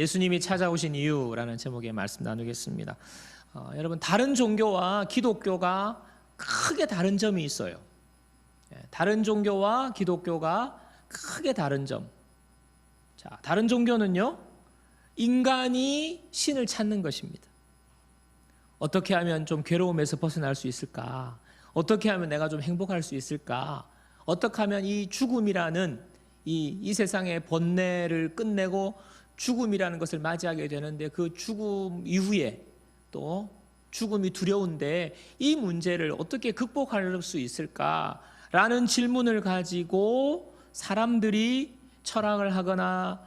예수님이 찾아오신 이유라는 제목의 말씀 나누겠습니다. 여러분, 다른 종교와 기독교가 크게 다른 점이 있어요. 다른 종교와 기독교가 크게 다른 점. 자, 다른 종교는요, 인간이 신을 찾는 것입니다. 어떻게 하면 좀 괴로움에서 벗어날 수 있을까? 어떻게 하면 내가 좀 행복할 수 있을까? 어떻게 하면 이 죽음이라는 이 세상의 번뇌를 끝내고 죽음이라는 것을 맞이하게 되는데, 그 죽음 이후에 또 죽음이 두려운데 이 문제를 어떻게 극복할 수 있을까라는 질문을 가지고 사람들이 철학을 하거나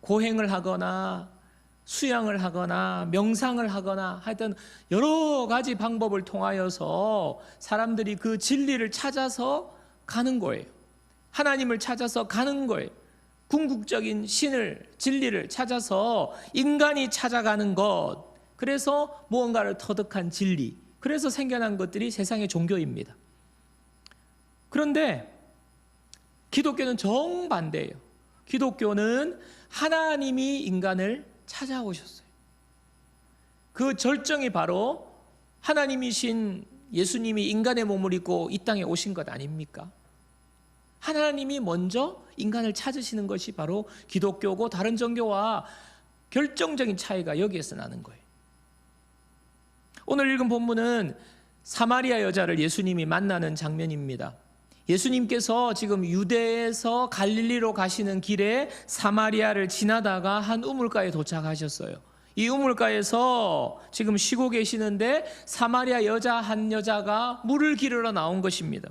고행을 하거나 수양을 하거나 명상을 하거나 하여튼 여러 가지 방법을 통하여서 사람들이 그 진리를 찾아서 가는 거예요. 하나님을 찾아서 가는 거예요. 궁극적인 신을, 진리를 찾아서 인간이 찾아가는 것, 그래서 무언가를 터득한 진리, 그래서 생겨난 것들이 세상의 종교입니다. 그런데 기독교는 정반대예요. 기독교는 하나님이 인간을 찾아오셨어요. 그 절정이 바로 하나님이신 예수님이 인간의 몸을 입고 이 땅에 오신 것 아닙니까? 하나님이 먼저 인간을 찾으시는 것이 바로 기독교고, 다른 종교와 결정적인 차이가 여기에서 나는 거예요. 오늘 읽은 본문은 사마리아 여자를 예수님이 만나는 장면입니다. 예수님께서 지금 유대에서 갈릴리로 가시는 길에 사마리아를 지나다가 한 우물가에 도착하셨어요. 이 우물가에서 지금 쉬고 계시는데 사마리아 여자 한 여자가 물을 기르러 나온 것입니다.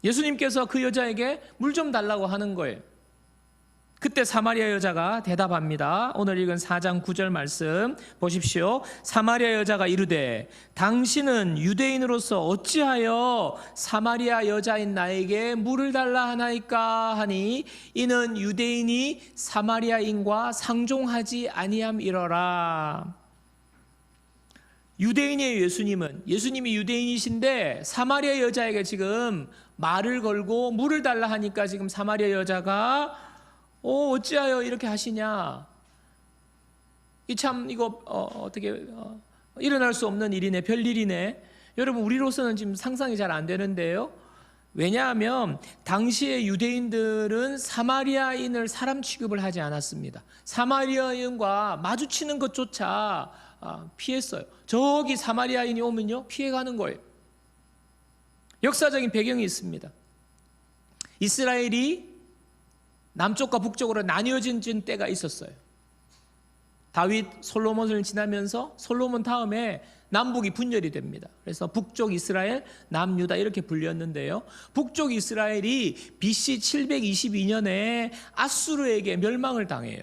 예수님께서 그 여자에게 물 좀 달라고 하는 거예요. 그때 사마리아 여자가 대답합니다. 오늘 읽은 4장 9절 말씀 보십시오. 사마리아 여자가 이르되 당신은 유대인으로서 어찌하여 사마리아 여자인 나에게 물을 달라 하나이까 하니 이는 유대인이 사마리아인과 상종하지 아니함이러라. 유대인이에요. 예수님이 유대인이신데 사마리아 여자에게 지금 말을 걸고 물을 달라 하니까 지금 사마리아 여자가 어찌하여 이렇게 하시냐? 이거 어떻게 일어날 수 없는 일이네, 별일이네. 여러분, 우리로서는 지금 상상이 잘 안 되는데요. 왜냐하면 당시의 유대인들은 사마리아인을 사람 취급을 하지 않았습니다. 사마리아인과 마주치는 것조차 피했어요. 저기 사마리아인이 오면요, 피해가는 거예요. 역사적인 배경이 있습니다. 이스라엘이 남쪽과 북쪽으로 나뉘어진 때가 있었어요. 다윗, 솔로몬을 지나면서 솔로몬 다음에 남북이 분열이 됩니다. 그래서 북쪽 이스라엘, 남유다 이렇게 불렸는데요. 북쪽 이스라엘이 BC 722년에 아수르에게 멸망을 당해요.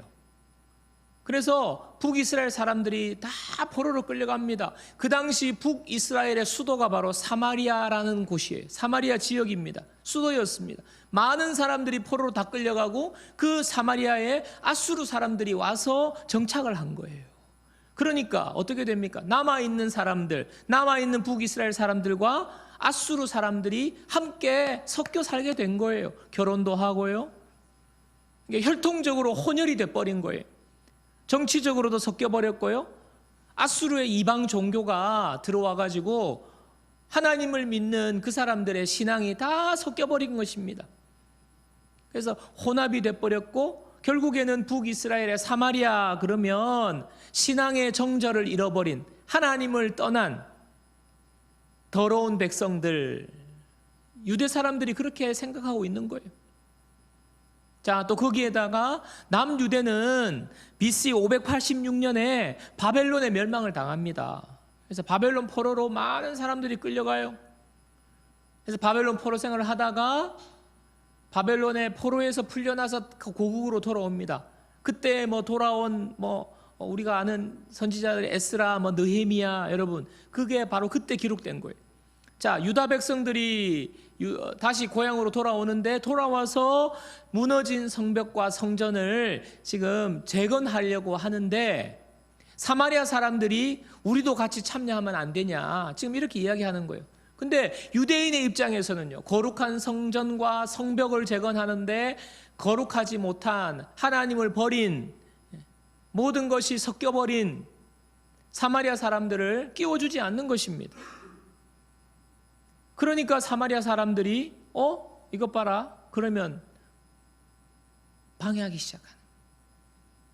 그래서 북이스라엘 사람들이 다 포로로 끌려갑니다. 그 당시 북이스라엘의 수도가 바로 사마리아라는 곳이에요. 사마리아 지역입니다. 수도였습니다. 많은 사람들이 포로로 다 끌려가고 그 사마리아에 아수르 사람들이 와서 정착을 한 거예요. 그러니까 어떻게 됩니까? 남아있는 사람들, 남아있는 북이스라엘 사람들과 아수르 사람들이 함께 섞여 살게 된 거예요. 결혼도 하고요. 혈통적으로 혼혈이 돼버린 거예요. 정치적으로도 섞여버렸고요. 아수르의 이방 종교가 들어와가지고 하나님을 믿는 그 사람들의 신앙이 다 섞여버린 것입니다. 그래서 혼합이 돼버렸고, 결국에는 북이스라엘의 사마리아 그러면 신앙의 정절을 잃어버린, 하나님을 떠난 더러운 백성들, 유대 사람들이 그렇게 생각하고 있는 거예요. 자, 또 거기에다가 남유대는 BC 586년에 바벨론의 멸망을 당합니다. 그래서 바벨론 포로로 많은 사람들이 끌려가요. 그래서 바벨론 포로 생활을 하다가 바벨론의 포로에서 풀려나서 고국으로 돌아옵니다. 그때 돌아온 우리가 아는 선지자들 에스라, 느헤미야, 여러분, 그게 바로 그때 기록된 거예요. 자, 유다 백성들이 다시 고향으로 돌아오는데, 돌아와서 무너진 성벽과 성전을 지금 재건하려고 하는데 사마리아 사람들이 우리도 같이 참여하면 안 되냐, 지금 이렇게 이야기하는 거예요. 근데 유대인의 입장에서는요, 거룩한 성전과 성벽을 재건하는데 거룩하지 못한, 하나님을 버린 모든 것이 섞여버린 사마리아 사람들을 끼워주지 않는 것입니다. 그러니까 사마리아 사람들이 이것 봐라, 그러면 방해하기 시작한,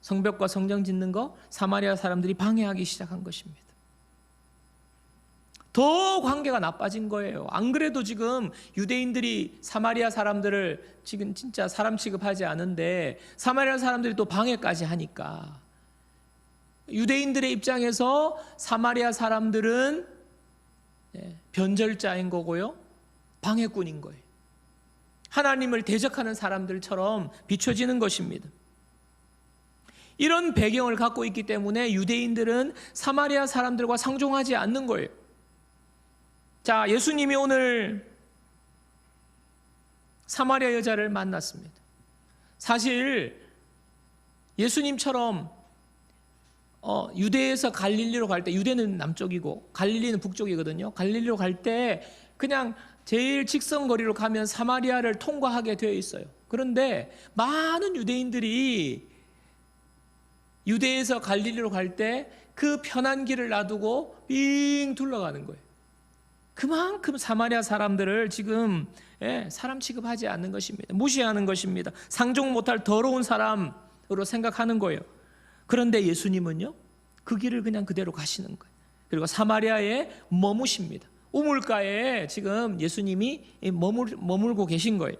성벽과 성전 짓는 거 사마리아 사람들이 방해하기 시작한 것입니다. 더 관계가 나빠진 거예요. 안 그래도 지금 유대인들이 사마리아 사람들을 지금 진짜 사람 취급하지 않은데 사마리아 사람들이 또 방해까지 하니까 유대인들의 입장에서 사마리아 사람들은 변절자인 거고요, 방해꾼인 거예요. 하나님을 대적하는 사람들처럼 비춰지는 것입니다. 이런 배경을 갖고 있기 때문에 유대인들은 사마리아 사람들과 상종하지 않는 거예요. 자, 예수님이 오늘 사마리아 여자를 만났습니다. 사실 예수님처럼 유대에서 갈릴리로 갈 때, 유대는 남쪽이고 갈릴리는 북쪽이거든요. 갈릴리로 갈 때 그냥 제일 직선거리로 가면 사마리아를 통과하게 되어 있어요. 그런데 많은 유대인들이 유대에서 갈릴리로 갈 때 그 편한 길을 놔두고 빙 둘러가는 거예요. 그만큼 사마리아 사람들을 지금 사람 취급하지 않는 것입니다. 무시하는 것입니다. 상종 못할 더러운 사람으로 생각하는 거예요. 그런데 예수님은요, 그 길을 그냥 그대로 가시는 거예요. 그리고 사마리아에 머무십니다. 우물가에 지금 예수님이 머물고 계신 거예요.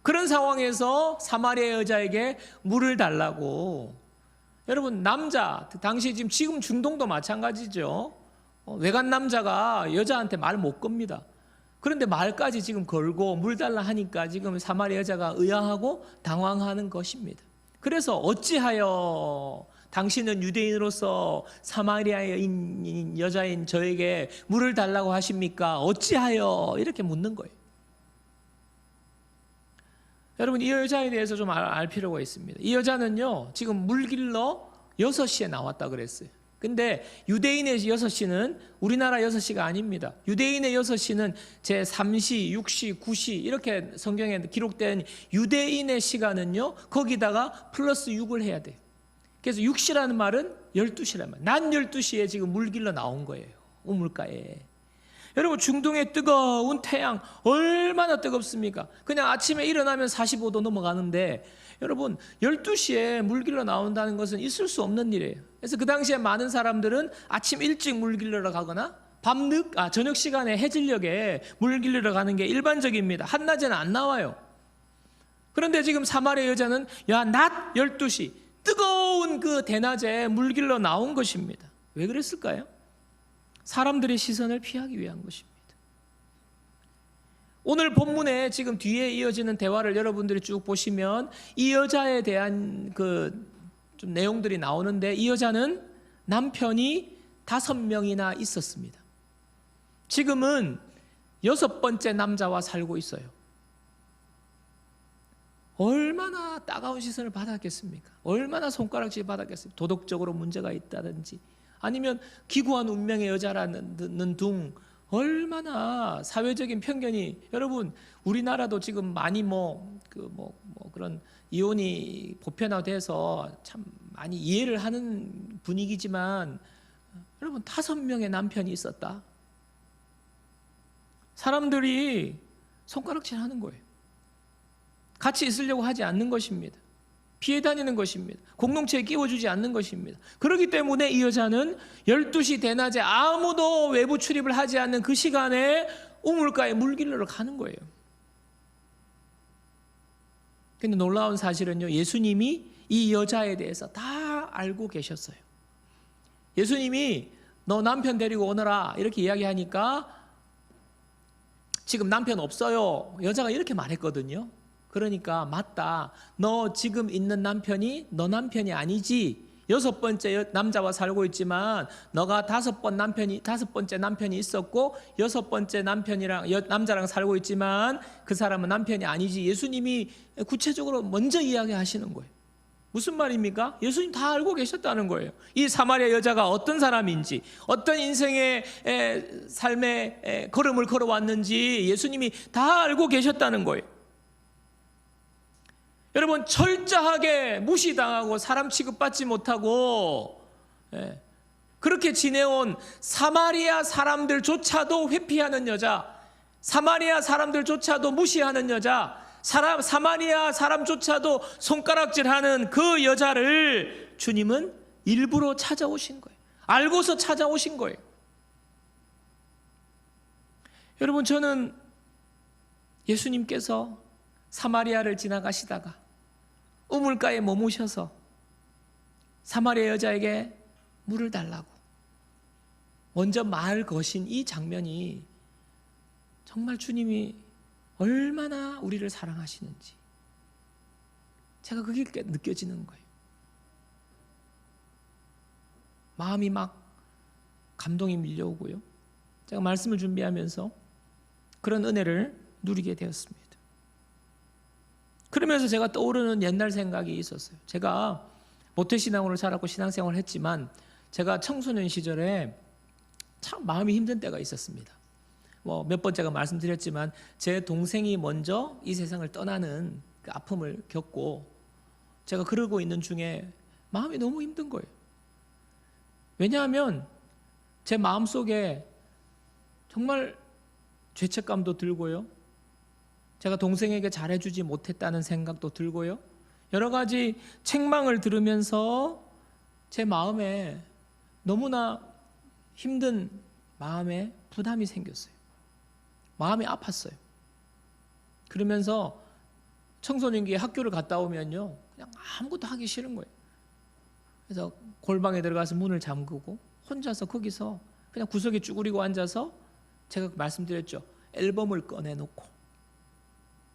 그런 상황에서 사마리아 여자에게 물을 달라고, 여러분, 남자, 당시 지금 중동도 마찬가지죠. 외간 남자가 여자한테 말 못 겁니다. 그런데 말까지 지금 걸고 물 달라 하니까 지금 사마리아 여자가 의아하고 당황하는 것입니다. 그래서 어찌하여 당신은 유대인으로서 사마리아인 여자인 저에게 물을 달라고 하십니까? 어찌하여? 이렇게 묻는 거예요. 여러분, 이 여자에 대해서 좀 알 필요가 있습니다. 이 여자는요, 지금 물길러 6시에 나왔다 그랬어요. 근데 유대인의 6시는 우리나라 6시가 아닙니다. 유대인의 6시는 제3시, 6시, 9시 이렇게 성경에 기록된 유대인의 시간은요, 거기다가 플러스 6을 해야 돼요. 그래서 6시라는 말은 12시란 말. 낮 12시에 지금 물길러 나온 거예요. 우물가에. 여러분, 중동의 뜨거운 태양 얼마나 뜨겁습니까? 그냥 아침에 일어나면 45도 넘어가는데 여러분, 12시에 물길러 나온다는 것은 있을 수 없는 일이에요. 그래서 그 당시에 많은 사람들은 아침 일찍 물길러러 가거나 저녁 시간에 해질녘에 물길러러 가는 게 일반적입니다. 한낮에는 안 나와요. 그런데 지금 사마리아 여자는 낮 12시 뜨거운 그 대낮에 물길러 나온 것입니다. 왜 그랬을까요? 사람들의 시선을 피하기 위한 것입니다. 오늘 본문에 지금 뒤에 이어지는 대화를 여러분들이 쭉 보시면 이 여자에 대한 좀 내용들이 나오는데, 이 여자는 남편이 5명이나 있었습니다. 지금은 6번째 남자와 살고 있어요. 얼마나 따가운 시선을 받았겠습니까? 얼마나 손가락질 받았겠습니까? 도덕적으로 문제가 있다든지 아니면 기구한 운명의 여자라는 둥, 얼마나 사회적인 편견이, 여러분, 우리나라도 지금 많이 그런 이혼이 보편화돼서 참 많이 이해를 하는 분위기지만, 여러분, 5명의 남편이 있었다. 사람들이 손가락질 하는 거예요. 같이 있으려고 하지 않는 것입니다. 피해 다니는 것입니다. 공동체에 끼워주지 않는 것입니다. 그렇기 때문에 이 여자는 12시 대낮에 아무도 외부 출입을 하지 않는 그 시간에 우물가에 물길러러 가는 거예요. 근데 놀라운 사실은요, 예수님이 이 여자에 대해서 다 알고 계셨어요. 예수님이 너 남편 데리고 오너라 이렇게 이야기하니까 지금 남편 없어요. 여자가 이렇게 말했거든요. 그러니까 맞다. 너 지금 있는 남편이 너 남편이 아니지. 6번째 남자와 살고 있지만 너가 5번째 남편이 있었고 6번째 남자랑 살고 있지만 그 사람은 남편이 아니지. 예수님이 구체적으로 먼저 이야기하시는 거예요. 무슨 말입니까? 예수님 다 알고 계셨다는 거예요. 이 사마리아 여자가 어떤 사람인지, 어떤 인생의 삶의 걸음을 걸어왔는지 예수님이 다 알고 계셨다는 거예요. 여러분, 철저하게 무시당하고 사람 취급받지 못하고 그렇게 지내온 사마리아 사람들조차도 회피하는 여자, 사마리아 사람들조차도 무시하는 여자, 사마리아 사람조차도 손가락질하는 그 여자를 주님은 일부러 찾아오신 거예요. 알고서 찾아오신 거예요. 여러분, 저는 예수님께서 사마리아를 지나가시다가 우물가에 머무셔서 사마리아 여자에게 물을 달라고 먼저 말 거신 이 장면이 정말 주님이 얼마나 우리를 사랑하시는지 제가 그게 느껴지는 거예요. 마음이 막 감동이 밀려오고요. 제가 말씀을 준비하면서 그런 은혜를 누리게 되었습니다. 그러면서 제가 떠오르는 옛날 생각이 있었어요. 제가 모태신앙으로 자랐고 신앙생활을 했지만 제가 청소년 시절에 참 마음이 힘든 때가 있었습니다. 몇 번 제가 말씀드렸지만 제 동생이 먼저 이 세상을 떠나는 그 아픔을 겪고 제가 그러고 있는 중에 마음이 너무 힘든 거예요. 왜냐하면 제 마음속에 정말 죄책감도 들고요. 제가 동생에게 잘해주지 못했다는 생각도 들고요. 여러 가지 책망을 들으면서 제 마음에 너무나 힘든 마음에 부담이 생겼어요. 마음이 아팠어요. 그러면서 청소년기에 학교를 갔다 오면요, 그냥 아무것도 하기 싫은 거예요. 그래서 골방에 들어가서 문을 잠그고 혼자서 거기서 그냥 구석에 쭈그리고 앉아서 제가 말씀드렸죠. 앨범을 꺼내놓고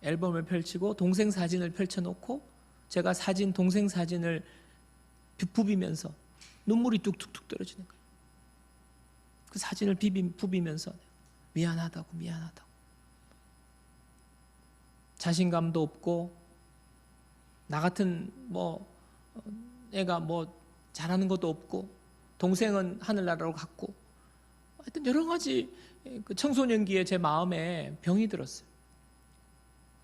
앨범을 펼치고 동생 사진을 펼쳐놓고 제가 동생 사진을 부비면서 눈물이 뚝뚝뚝 떨어지는 거예요. 그 사진을 부비면서 미안하다고. 자신감도 없고 나 같은 애가 잘하는 것도 없고 동생은 하늘나라로 갔고 하여튼 여러 가지 그 청소년기에 제 마음에 병이 들었어요.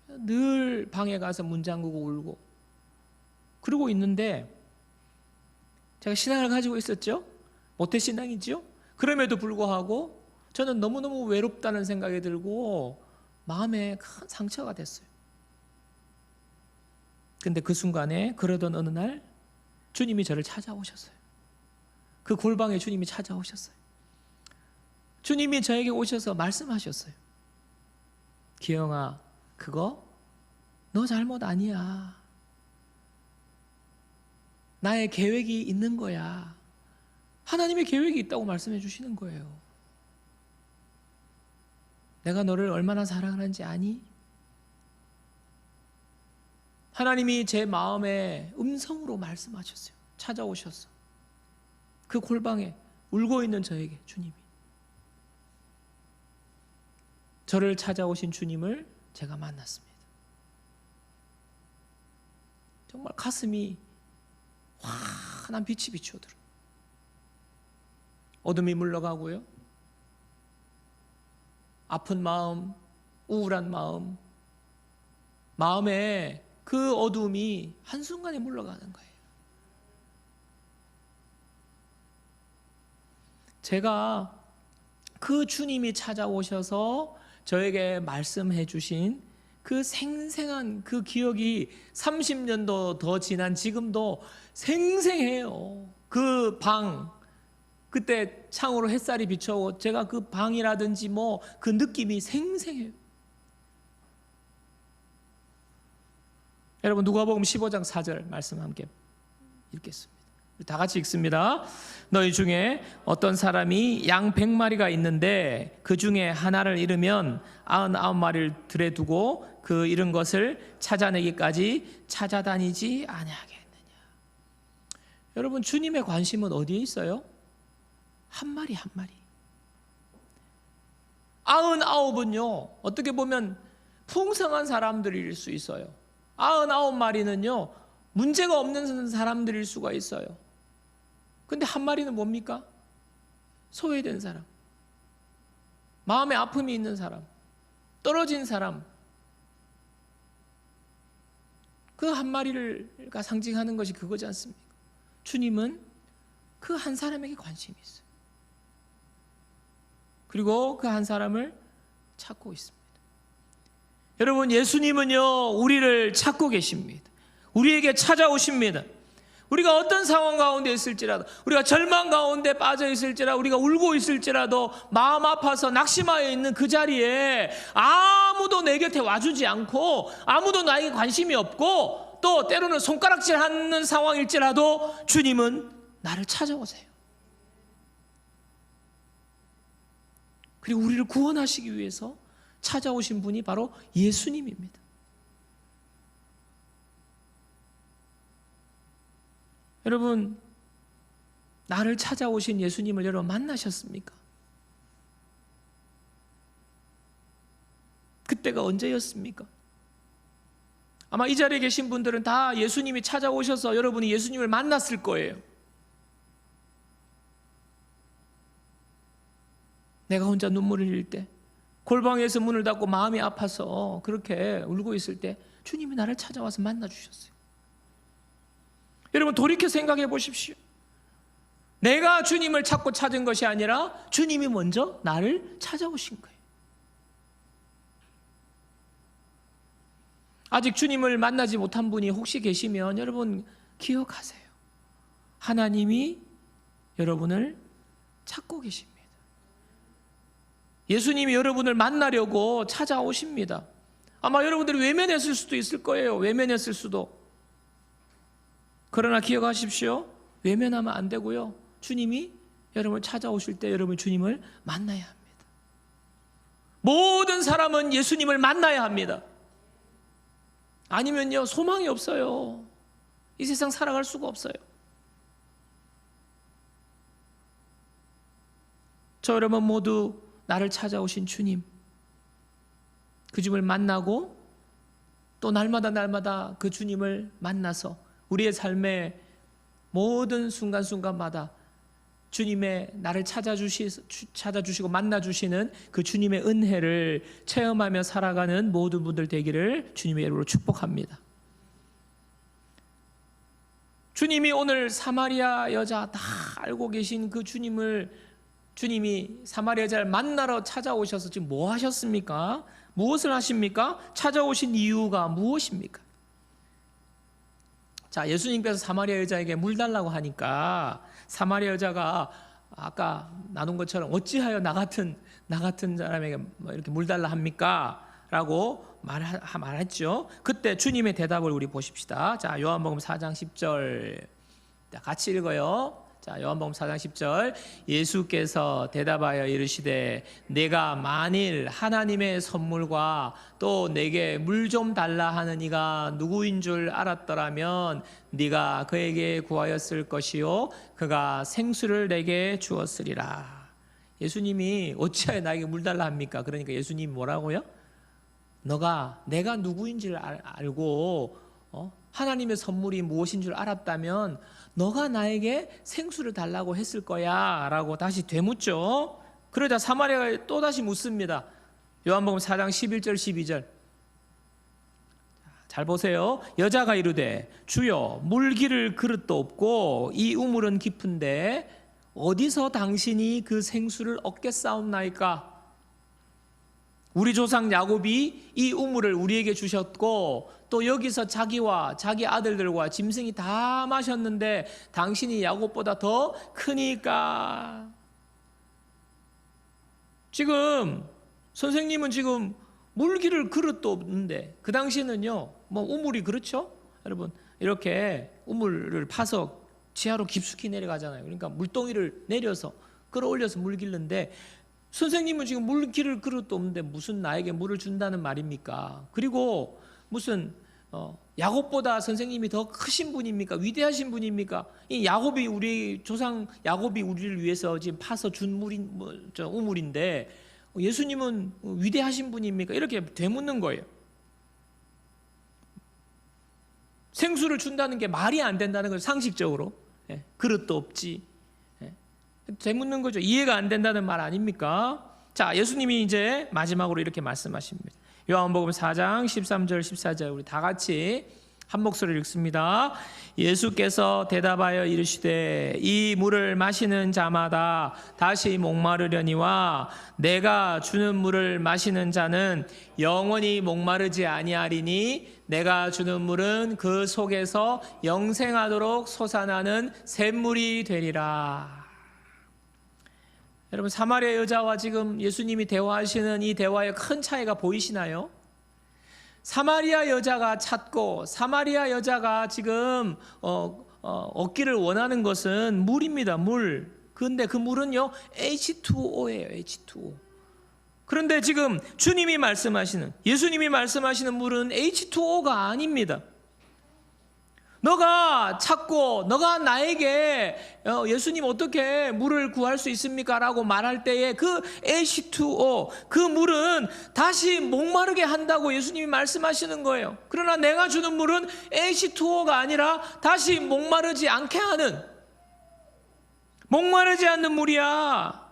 늘 방에 가서 문 잠그고 울고 그러고 있는데 제가 신앙을 가지고 있었죠. 모태신앙이죠. 그럼에도 불구하고 저는 너무너무 외롭다는 생각이 들고 마음에 큰 상처가 됐어요. 근데 그 순간에 그러던 어느 날 주님이 저를 찾아오셨어요. 그 골방에 주님이 찾아오셨어요. 주님이 저에게 오셔서 말씀하셨어요. 기영아, 그거 너 잘못 아니야. 나의 계획이 있는 거야. 하나님의 계획이 있다고 말씀해 주시는 거예요. 내가 너를 얼마나 사랑하는지 아니? 하나님이 제 마음에 음성으로 말씀하셨어요. 찾아오셨어. 그 골방에 울고 있는 저에게 주님이. 저를 찾아오신 주님을 제가 만났습니다. 정말 가슴이 환한 빛이 비추어들어. 어둠이 물러가고요. 아픈 마음, 우울한 마음, 마음에 그 어둠이 한순간에 물러가는 거예요. 제가 그 주님이 찾아오셔서 저에게 말씀해 주신 그 생생한 그 기억이 30년도 더 지난 지금도 생생해요. 그 방, 그때 창으로 햇살이 비춰오고 제가 그 방이라든지 그 느낌이 생생해요. 여러분, 누가복음 15장 4절 말씀 함께 읽겠습니다. 다 같이 읽습니다. 너희 중에 어떤 사람이 양 100마리가 있는데 그 중에 하나를 잃으면 99마리를 들에 두고 그 잃은 것을 찾아내기까지 찾아다니지 아니하겠느냐. 여러분, 주님의 관심은 어디에 있어요? 한 마리 한 마리. 99은요 어떻게 보면 풍성한 사람들일 수 있어요. 99마리는요 문제가 없는 사람들일 수가 있어요. 근데 한 마리는 뭡니까? 소외된 사람, 마음에 아픔이 있는 사람, 떨어진 사람, 그 한 마리가 상징하는 것이 그거지 않습니까? 주님은 그 한 사람에게 관심이 있어요. 그리고 그 한 사람을 찾고 있습니다. 여러분, 예수님은요, 우리를 찾고 계십니다. 우리에게 찾아오십니다. 우리가 어떤 상황 가운데 있을지라도, 우리가 절망 가운데 빠져 있을지라도, 우리가 울고 있을지라도, 마음 아파서 낙심하여 있는 그 자리에 아무도 내 곁에 와주지 않고, 아무도 나에게 관심이 없고, 또 때로는 손가락질하는 상황일지라도 주님은 나를 찾아오세요. 그리고 우리를 구원하시기 위해서 찾아오신 분이 바로 예수님입니다. 여러분, 나를 찾아오신 예수님을 여러분 만나셨습니까? 그때가 언제였습니까? 아마 이 자리에 계신 분들은 다 예수님이 찾아오셔서 여러분이 예수님을 만났을 거예요. 내가 혼자 눈물을 흘릴 때, 골방에서 문을 닫고 마음이 아파서 그렇게 울고 있을 때 주님이 나를 찾아와서 만나주셨어요. 여러분, 돌이켜 생각해 보십시오. 내가 주님을 찾고 찾은 것이 아니라 주님이 먼저 나를 찾아오신 거예요. 아직 주님을 만나지 못한 분이 혹시 계시면 여러분 기억하세요. 하나님이 여러분을 찾고 계십니다. 예수님이 여러분을 만나려고 찾아오십니다. 아마 여러분들이 외면했을 수도 있을 거예요. 외면했을 수도. 그러나 기억하십시오. 외면하면 안 되고요. 주님이 여러분을 찾아오실 때 여러분 주님을 만나야 합니다. 모든 사람은 예수님을 만나야 합니다. 아니면요, 소망이 없어요. 이 세상 살아갈 수가 없어요. 저 여러분 모두 나를 찾아오신 주님, 그 주님을 만나고 또 날마다 그 주님을 만나서 우리의 삶의 모든 순간순간마다 주님의 나를 찾아주시고 만나주시는 그 주님의 은혜를 체험하며 살아가는 모든 분들 되기를 주님의 이름으로 축복합니다. 주님이 오늘 사마리아 여자 다 알고 계신 그 주님이 사마리아 여자를 만나러 찾아오셔서 지금 뭐 하셨습니까? 무엇을 하십니까? 찾아오신 이유가 무엇입니까? 자, 예수님께서 사마리아 여자에게 물 달라고 하니까 사마리아 여자가 아까 나눈 것처럼 어찌하여 나 같은 사람에게 이렇게 물 달라 합니까? 라고 말했죠. 그때 주님의 대답을 우리 보십시다. 자, 요한복음 4장 10절 같이 읽어요. 자, 요한복음 4장 10절. 예수께서 대답하여 이르시되 내가 만일 하나님의 선물과 또 내게 물 좀 달라 하는 이가 누구인 줄 알았더라면 네가 그에게 구하였을 것이요 그가 생수를 내게 주었으리라. 예수님이 어찌하여 나에게 물 달라 합니까? 그러니까 예수님이 뭐라고요? 내가 누구인 줄 알고 하나님의 선물이 무엇인 줄 알았다면 너가 나에게 생수를 달라고 했을 거야 라고 다시 되묻죠. 그러자 사마리아가 또다시 묻습니다. 요한복음 4장 11절 12절 잘 보세요. 여자가 이르되 주여 물 기를 그릇도 없고 이 우물은 깊은데 어디서 당신이 그 생수를 얻겠사옵나이까? 우리 조상 야곱이 이 우물을 우리에게 주셨고 또 여기서 자기와 자기 아들들과 짐승이 다 마셨는데 당신이 야곱보다 더 크니까. 지금 선생님은 지금 물기를 그릇도 없는데 그 당시에는요 뭐 우물이 그렇죠? 여러분 이렇게 우물을 파서 지하로 깊숙이 내려가잖아요. 그러니까 물동이를 내려서 끌어올려서 물 길는데 선생님은 지금 물 기를 그릇도 없는데 무슨 나에게 물을 준다는 말입니까? 그리고 무슨 야곱보다 선생님이 더 크신 분입니까? 위대하신 분입니까? 이 야곱이 우리 조상 야곱이 우리를 위해서 지금 파서 준 우물인데 예수님은 위대하신 분입니까? 이렇게 되묻는 거예요. 생수를 준다는 게 말이 안 된다는 거예요. 상식적으로 그릇도 없지. 되묻는 거죠. 이해가 안 된다는 말 아닙니까? 자, 예수님이 이제 마지막으로 이렇게 말씀하십니다. 요한복음 4장 13절 14절 우리 다 같이 한 목소리를 읽습니다. 예수께서 대답하여 이르시되 이 물을 마시는 자마다 다시 목마르려니와 내가 주는 물을 마시는 자는 영원히 목마르지 아니하리니 내가 주는 물은 그 속에서 영생하도록 솟아나는 샘물이 되리라. 여러분, 사마리아 여자와 지금 예수님이 대화하시는 이 대화의 큰 차이가 보이시나요? 사마리아 여자가 찾고 사마리아 여자가 지금 얻기를 원하는 것은 물입니다. 물. 그런데 그 물은요 H2O예요. H2O. 그런데 지금 주님이 말씀하시는, 예수님이 말씀하시는 물은 H2O가 아닙니다. 너가 찾고 너가 나에게 예수님 어떻게 물을 구할 수 있습니까? 라고 말할 때에 그 H2O, 그 물은 다시 목마르게 한다고 예수님이 말씀하시는 거예요. 그러나 내가 주는 물은 H2O가 아니라 다시 목마르지 않게 하는, 목마르지 않는 물이야.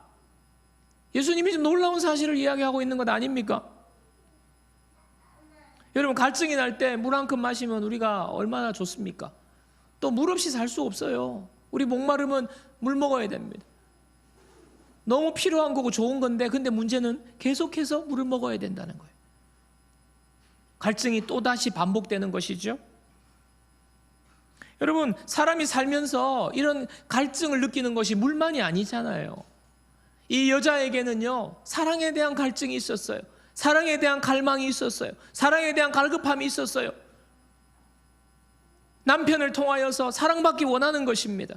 예수님이 지금 놀라운 사실을 이야기하고 있는 것 아닙니까? 여러분, 갈증이 날 때 물 한 컵 마시면 우리가 얼마나 좋습니까? 또 물 없이 살 수 없어요. 우리 목마르면 물 먹어야 됩니다. 너무 필요한 거고 좋은 건데, 근데 문제는 계속해서 물을 먹어야 된다는 거예요. 갈증이 또다시 반복되는 것이죠. 여러분, 사람이 살면서 이런 갈증을 느끼는 것이 물만이 아니잖아요. 이 여자에게는요, 사랑에 대한 갈증이 있었어요. 사랑에 대한 갈망이 있었어요. 사랑에 대한 갈급함이 있었어요. 남편을 통하여서 사랑받기 원하는 것입니다.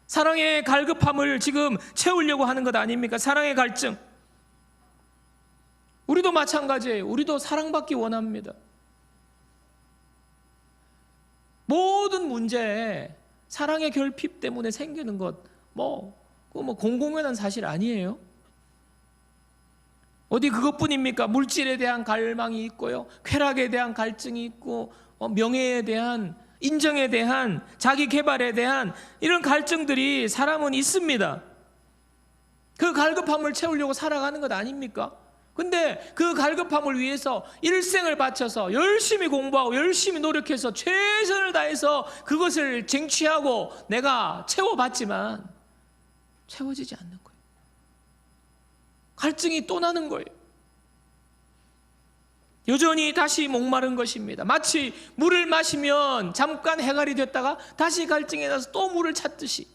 사랑의 갈급함을 지금 채우려고 하는 것 아닙니까? 사랑의 갈증. 우리도 마찬가지예요. 우리도 사랑받기 원합니다. 모든 문제에 사랑의 결핍 때문에 생기는 것, 공공연한 사실 아니에요. 어디 그것뿐입니까? 물질에 대한 갈망이 있고요, 쾌락에 대한 갈증이 있고, 명예에 대한, 인정에 대한, 자기 개발에 대한 이런 갈증들이 사람은 있습니다. 그 갈급함을 채우려고 살아가는 것 아닙니까? 근데 그 갈급함을 위해서 일생을 바쳐서 열심히 공부하고 열심히 노력해서 최선을 다해서 그것을 쟁취하고 내가 채워봤지만 채워지지 않는 거예요. 갈증이 또 나는 거예요. 여전히 다시 목마른 것입니다. 마치 물을 마시면 잠깐 해갈이 됐다가 다시 갈증이 나서 또 물을 찾듯이.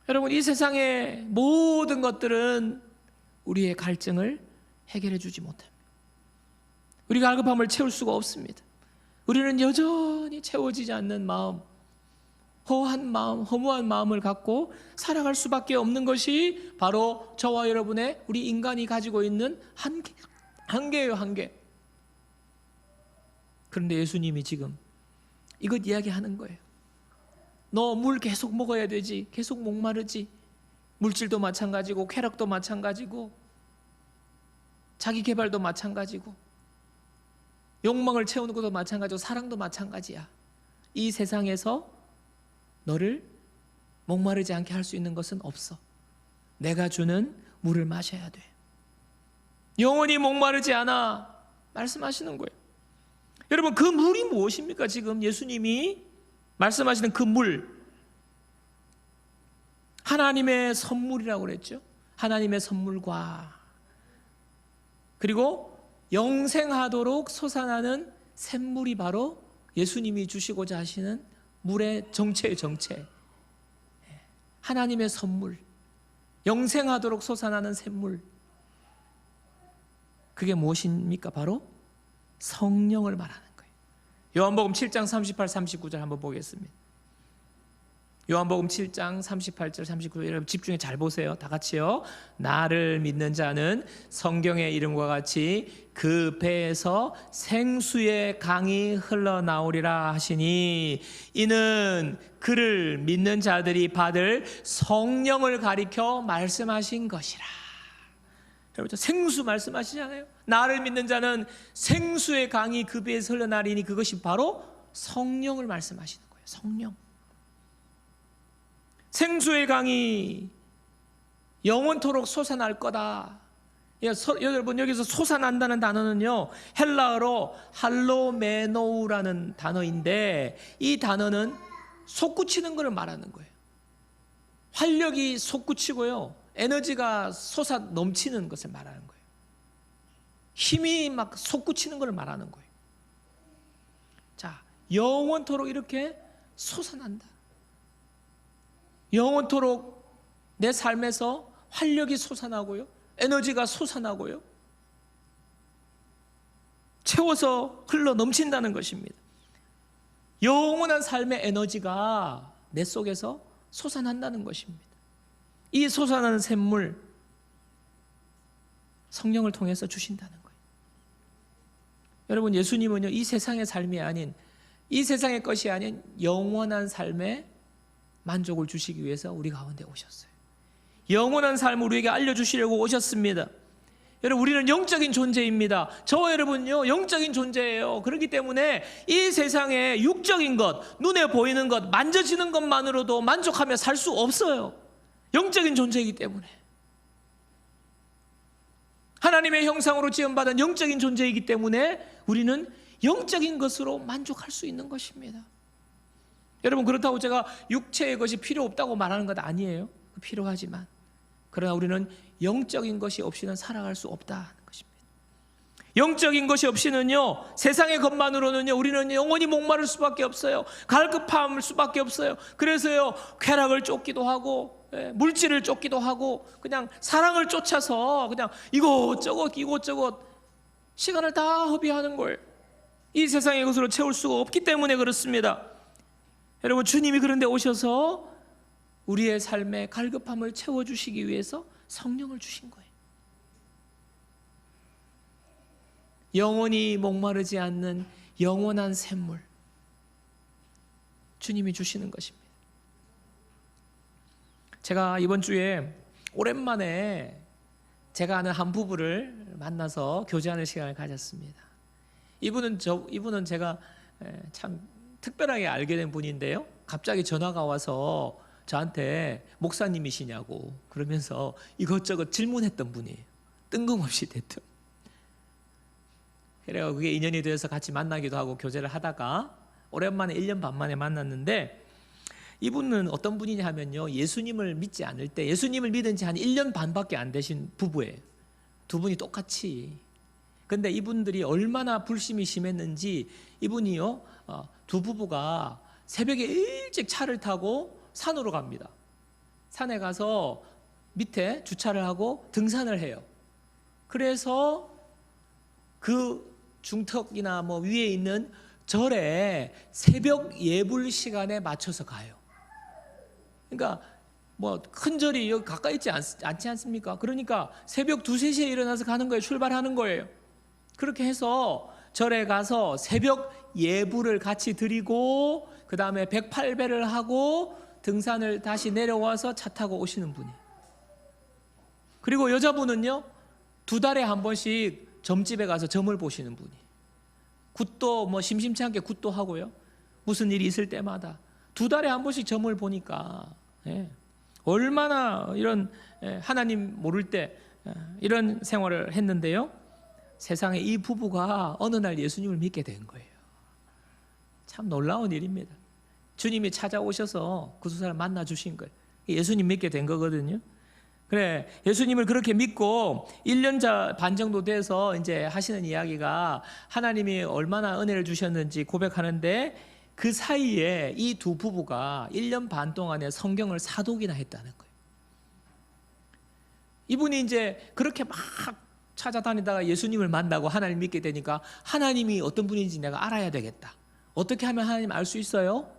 여러분, 이 세상의 모든 것들은 우리의 갈증을 해결해 주지 못합니다. 우리 갈급함을 채울 수가 없습니다. 우리는 여전히 채워지지 않는 마음, 허한 마음, 허무한 마음을 갖고 살아갈 수밖에 없는 것이 바로 저와 여러분의, 우리 인간이 가지고 있는 한계예요, 한계. 그런데 예수님이 지금 이것 이야기하는 거예요. 너 물 계속 먹어야 되지. 계속 목마르지. 물질도 마찬가지고, 쾌락도 마찬가지고, 자기 개발도 마찬가지고, 욕망을 채우는 것도 마찬가지고, 사랑도 마찬가지야. 이 세상에서 너를 목마르지 않게 할 수 있는 것은 없어. 내가 주는 물을 마셔야 돼. 영원히 목마르지 않아. 말씀하시는 거예요. 여러분, 그 물이 무엇입니까? 지금 예수님이 말씀하시는 그 물, 하나님의 선물이라고 그랬죠. 하나님의 선물과, 그리고 영생하도록 솟아나는 샘물이 바로 예수님이 주시고자 하시는 물의 정체예요, 정체. 하나님의 선물, 영생하도록 솟아나는 샘물. 그게 무엇입니까? 바로 성령을 말하는 거예요. 요한복음 7장 38, 39절 한번 보겠습니다. 요한복음 7장 38절 39절, 여러분 집중해 잘 보세요. 다 같이요. 나를 믿는 자는 성경의 이름과 같이 그 배에서 생수의 강이 흘러나오리라 하시니, 이는 그를 믿는 자들이 받을 성령을 가리켜 말씀하신 것이라. 여러분, 생수 말씀하시잖아요. 나를 믿는 자는 생수의 강이 그 배에서 흘러나리니, 그것이 바로 성령을 말씀하시는 거예요. 성령. 생수의 강이 영원토록 솟아날 거다. 여러분 여기서 솟아난다는 단어는요 헬라어로 할로메노우라는 단어인데 이 단어는 솟구치는 것을 말하는 거예요. 활력이 솟구치고요 에너지가 솟아 넘치는 것을 말하는 거예요. 힘이 막 솟구치는 것을 말하는 거예요. 자, 영원토록 이렇게 솟아난다. 영원토록 내 삶에서 활력이 솟아나고요 에너지가 솟아나고요 채워서 흘러 넘친다는 것입니다. 영원한 삶의 에너지가 내 속에서 솟아난다는 것입니다. 이 솟아나는 샘물 성령을 통해서 주신다는 거예요. 여러분 예수님은요 이 세상의 삶이 아닌 이 세상의 것이 아닌 영원한 삶의 만족을 주시기 위해서 우리 가운데 오셨어요. 영원한 삶을 우리에게 알려주시려고 오셨습니다. 여러분 우리는 영적인 존재입니다. 저와 여러분요 영적인 존재예요. 그렇기 때문에 이 세상의 육적인 것, 눈에 보이는 것, 만져지는 것만으로도 만족하며 살 수 없어요. 영적인 존재이기 때문에. 하나님의 형상으로 지음받은 영적인 존재이기 때문에 우리는 영적인 것으로 만족할 수 있는 것입니다. 여러분 그렇다고 제가 육체의 것이 필요 없다고 말하는 것 아니에요. 필요하지만 그러나 우리는 영적인 것이 없이는 살아갈 수 없다는 것입니다. 영적인 것이 없이는요 세상의 것만으로는요 우리는 영원히 목마를 수밖에 없어요. 갈급함을 수밖에 없어요. 그래서요 쾌락을 쫓기도 하고 물질을 쫓기도 하고 그냥 사랑을 쫓아서 그냥 이곳저곳 시간을 다 허비하는 거예요. 이 세상의 것으로 채울 수가 없기 때문에 그렇습니다. 여러분 주님이 그런데 오셔서 우리의 삶의 갈급함을 채워주시기 위해서 성령을 주신 거예요. 영원히 목마르지 않는 영원한 샘물 주님이 주시는 것입니다. 제가 이번 주에 오랜만에 제가 아는 한 부부를 만나서 교제하는 시간을 가졌습니다. 이분은 제가 참 특별하게 알게 된 분인데요. 갑자기 전화가 와서 저한테 목사님이시냐고 그러면서 이것저것 질문했던 분이에요. 뜬금없이 대뜸. 그래서 그게 인연이 되어서 같이 만나기도 하고 교제를 하다가 오랜만에 1년 반 만에 만났는데 이분은 어떤 분이냐 하면요 예수님을 믿지 않을 때 예수님을 믿은 지 한 1년 반밖에 안 되신 부부예요. 두 분이 똑같이. 근데 이분들이 얼마나 불심이 심했는지 이분이요 두 부부가 새벽에 일찍 차를 타고 산으로 갑니다. 산에 가서 밑에 주차를 하고 등산을 해요. 그래서 그 중턱이나 뭐 위에 있는 절에 새벽 예불 시간에 맞춰서 가요. 그러니까 뭐 큰 절이 여기 가까이 있지 않지 않습니까? 그러니까 새벽 2, 3시에 일어나서 가는 거예요. 출발하는 거예요. 그렇게 해서 절에 가서 새벽 예불을 같이 드리고 그 다음에 108배를 하고 등산을 다시 내려와서 차 타고 오시는 분이에요. 그리고 여자분은요 2달에 한 번씩 점집에 가서 점을 보시는 분이에요. 굿도 뭐 심심치 않게 굿도 하고요. 무슨 일이 있을 때마다 2달에 한 번씩 점을 보니까 얼마나 이런 하나님 모를 때 이런 생활을 했는데요. 세상에 이 부부가 어느 날 예수님을 믿게 된 거예요. 참 놀라운 일입니다. 주님이 찾아오셔서 그 두 사람 만나 주신 거예요. 예수님 믿게 된 거거든요. 그래, 예수님을 그렇게 믿고 1년 반 정도 돼서 이제 하시는 이야기가 하나님이 얼마나 은혜를 주셨는지 고백하는데 그 사이에 이 두 부부가 1년 반 동안에 성경을 4독이나 했다는 거예요. 이분이 이제 그렇게 막 찾아다니다가 예수님을 만나고 하나님 믿게 되니까 하나님이 어떤 분인지 내가 알아야 되겠다. 어떻게 하면 하나님 알 수 있어요?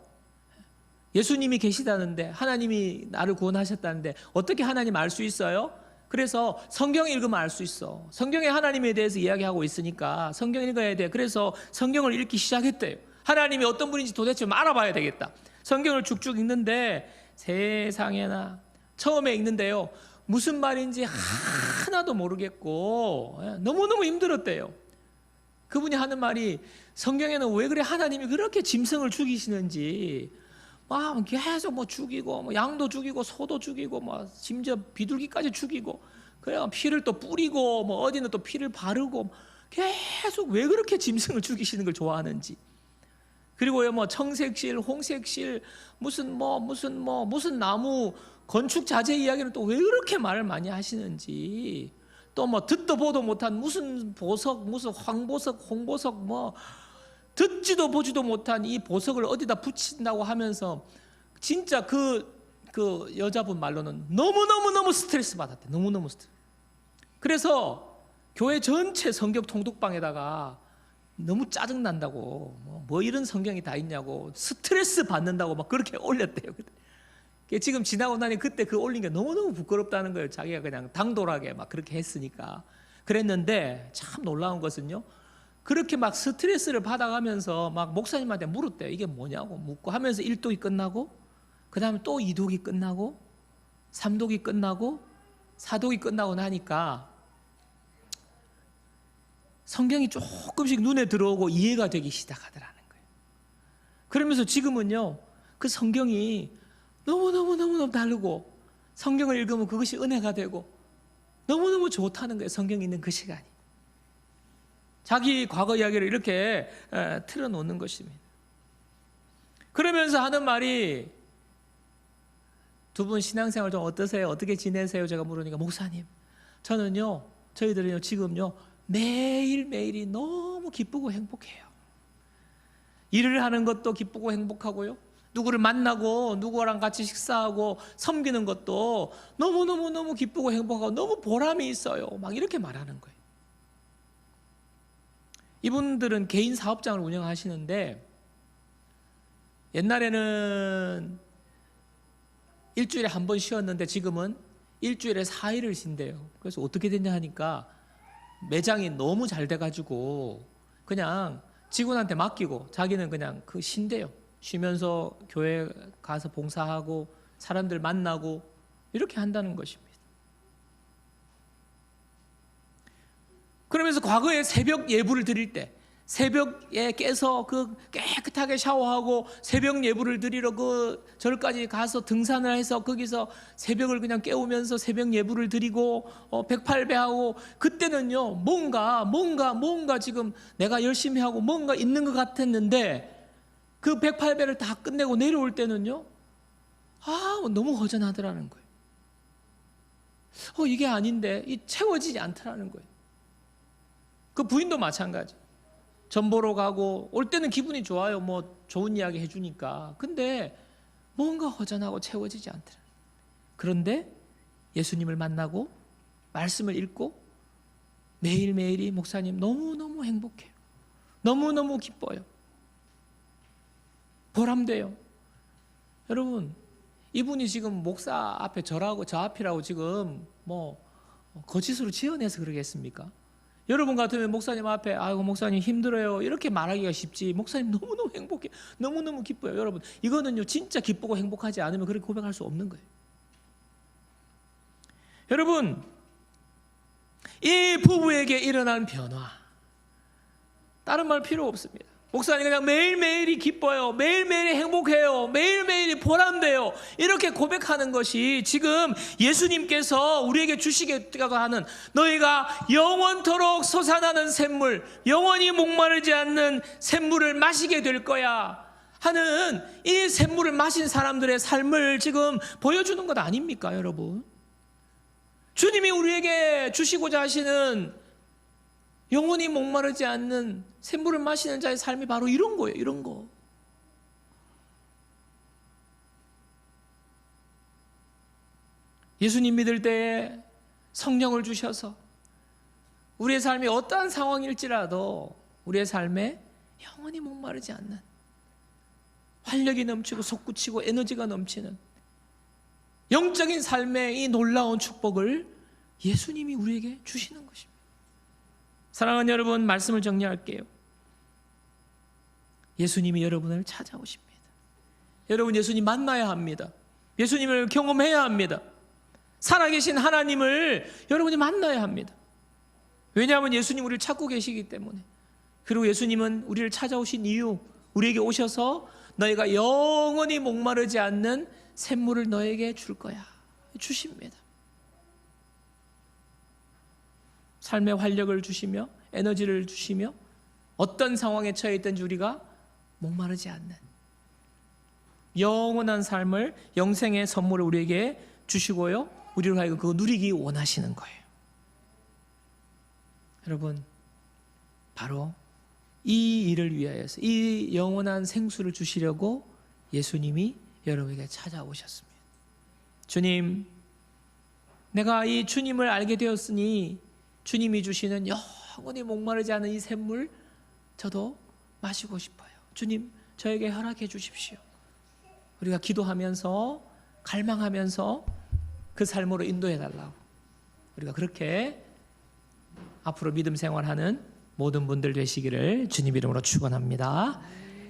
예수님이 계시다는데 하나님이 나를 구원하셨다는데 어떻게 하나님 알 수 있어요? 그래서 성경 읽으면 알 수 있어. 성경에 하나님에 대해서 이야기하고 있으니까 성경 읽어야 돼. 그래서 성경을 읽기 시작했대요. 하나님이 어떤 분인지 도대체 알아봐야 되겠다. 성경을 쭉쭉 읽는데 세상에나 처음에 읽는데요 무슨 말인지 하나도 모르겠고 너무너무 힘들었대요. 그분이 하는 말이 성경에는 왜 그래 하나님이 그렇게 짐승을 죽이시는지 계속 뭐 죽이고 뭐 양도 죽이고 소도 죽이고 뭐 심지어 비둘기까지 죽이고 그냥 피를 또 뿌리고 뭐 어디는 또 피를 바르고 계속 왜 그렇게 짐승을 죽이시는 걸 좋아하는지. 그리고요 뭐 청색실, 홍색실, 무슨 나무 건축 자재 이야기는 또 왜 그렇게 말을 많이 하시는지. 또 뭐 듣도 보도 못한 무슨 보석, 무슨 황보석, 홍보석, 뭐 듣지도 보지도 못한 이 보석을 어디다 붙인다고 하면서 진짜 그 여자분 말로는 너무 스트레스 받았대. 너무 스트레스. 그래서 교회 전체 성경 통독방에다가 너무 짜증 난다고 뭐 이런 성경이 다 있냐고 스트레스 받는다고 막 그렇게 올렸대요. 지금 지나고 나니 그때 그 올린 게 너무너무 부끄럽다는 거예요. 자기가 그냥 당돌하게 막 그렇게 했으니까. 그랬는데 참 놀라운 것은요, 그렇게 막 스트레스를 받아가면서 막 목사님한테 물었대요. 이게 뭐냐고 묻고 하면서 1독이 끝나고 그 다음에 또 2독이 끝나고 3독이 끝나고 4독이 끝나고 나니까 성경이 조금씩 눈에 들어오고 이해가 되기 시작하더라는 거예요. 그러면서 지금은요 그 성경이 너무 다르고 성경을 읽으면 그것이 은혜가 되고 너무너무 좋다는 거예요. 성경이 있는 그 시간이. 자기 과거 이야기를 이렇게 틀어놓는 것입니다. 그러면서 하는 말이, 두 분 신앙생활 좀 어떠세요? 어떻게 지내세요? 제가 물으니까, 목사님 저희들은요 지금요 매일매일이 너무 기쁘고 행복해요. 일을 하는 것도 기쁘고 행복하고요, 누구를 만나고 누구랑 같이 식사하고 섬기는 것도 너무 기쁘고 행복하고 너무 보람이 있어요. 막 이렇게 말하는 거예요. 이분들은 개인 사업장을 운영하시는데 옛날에는 일주일에 한 번 쉬었는데 지금은 일주일에 4일을 쉰대요. 그래서 어떻게 됐냐 하니까 매장이 너무 잘 돼가지고 그냥 직원한테 맡기고 자기는 그냥 쉰대요. 쉬면서 교회 가서 봉사하고 사람들 만나고 이렇게 한다는 것입니다. 그러면서 과거에 새벽 예불을 드릴 때 새벽에 깨서 깨끗하게 샤워하고 새벽 예불을 드리러 절까지 가서 등산을 해서 거기서 새벽을 그냥 깨우면서 새벽 예불을 드리고 108배하고, 그때는요 뭔가 지금 내가 열심히 하고 뭔가 있는 것 같았는데 그 108배를 다 끝내고 내려올 때는요 너무 허전하더라는 거예요. 이게 아닌데 채워지지 않더라는 거예요. 그 부인도 마찬가지. 전 보러 가고 올 때는 기분이 좋아요. 뭐 좋은 이야기 해주니까. 근데 뭔가 허전하고 채워지지 않더라. 그런데 예수님을 만나고 말씀을 읽고 매일매일이 목사님 너무너무 행복해요. 너무너무 기뻐요. 보람돼요. 여러분, 이분이 지금 목사 앞에 저 앞이라고 지금 뭐 거짓으로 지어내서 그러겠습니까? 여러분 같으면 목사님 앞에 아이고 목사님 힘들어요 이렇게 말하기가 쉽지, 목사님 너무너무 행복해, 너무너무 기뻐요. 여러분, 이거는요 진짜 기쁘고 행복하지 않으면 그렇게 고백할 수 없는 거예요. 여러분, 이 부부에게 일어난 변화, 다른 말 필요 없습니다. 목사님 그냥 매일매일이 기뻐요, 매일매일이 행복해요, 매일매일이 보람돼요 이렇게 고백하는 것이 지금 예수님께서 우리에게 주시겠다고 하는 너희가 영원토록 솟아나는 샘물, 영원히 목마르지 않는 샘물을 마시게 될 거야 하는 이 샘물을 마신 사람들의 삶을 지금 보여주는 것 아닙니까? 여러분, 주님이 우리에게 주시고자 하시는 영원히 목마르지 않는 샘물을 마시는 자의 삶이 바로 이런 거예요. 이런 거. 예수님 믿을 때에 성령을 주셔서 우리의 삶이 어떠한 상황일지라도 우리의 삶에 영원히 목마르지 않는, 활력이 넘치고 솟구치고 에너지가 넘치는 영적인 삶의 이 놀라운 축복을 예수님이 우리에게 주시는 것입니다. 사랑하는 여러분, 말씀을 정리할게요. 예수님이 여러분을 찾아오십니다. 여러분, 예수님 만나야 합니다. 예수님을 경험해야 합니다. 살아계신 하나님을 여러분이 만나야 합니다. 왜냐하면 예수님 우리를 찾고 계시기 때문에. 그리고 예수님은 우리를 찾아오신 이유, 우리에게 오셔서 너희가 영원히 목마르지 않는 샘물을 너에게 줄 거야 주십니다. 삶의 활력을 주시며 에너지를 주시며 어떤 상황에 처해 있든지 우리가 목마르지 않는 영원한 삶을, 영생의 선물을 우리에게 주시고요, 우리로 하여금 그거 누리기 원하시는 거예요. 여러분, 바로 이 일을 위하여서 이 영원한 생수를 주시려고 예수님이 여러분에게 찾아오셨습니다. 주님, 내가 이 주님을 알게 되었으니 주님이 주시는 영원히 목마르지 않은 이 샘물 저도 마시고 싶어요. 주님, 저에게 허락해 주십시오. 우리가 기도하면서 갈망하면서 그 삶으로 인도해 달라고, 우리가 그렇게 앞으로 믿음 생활하는 모든 분들 되시기를 주님 이름으로 축원합니다.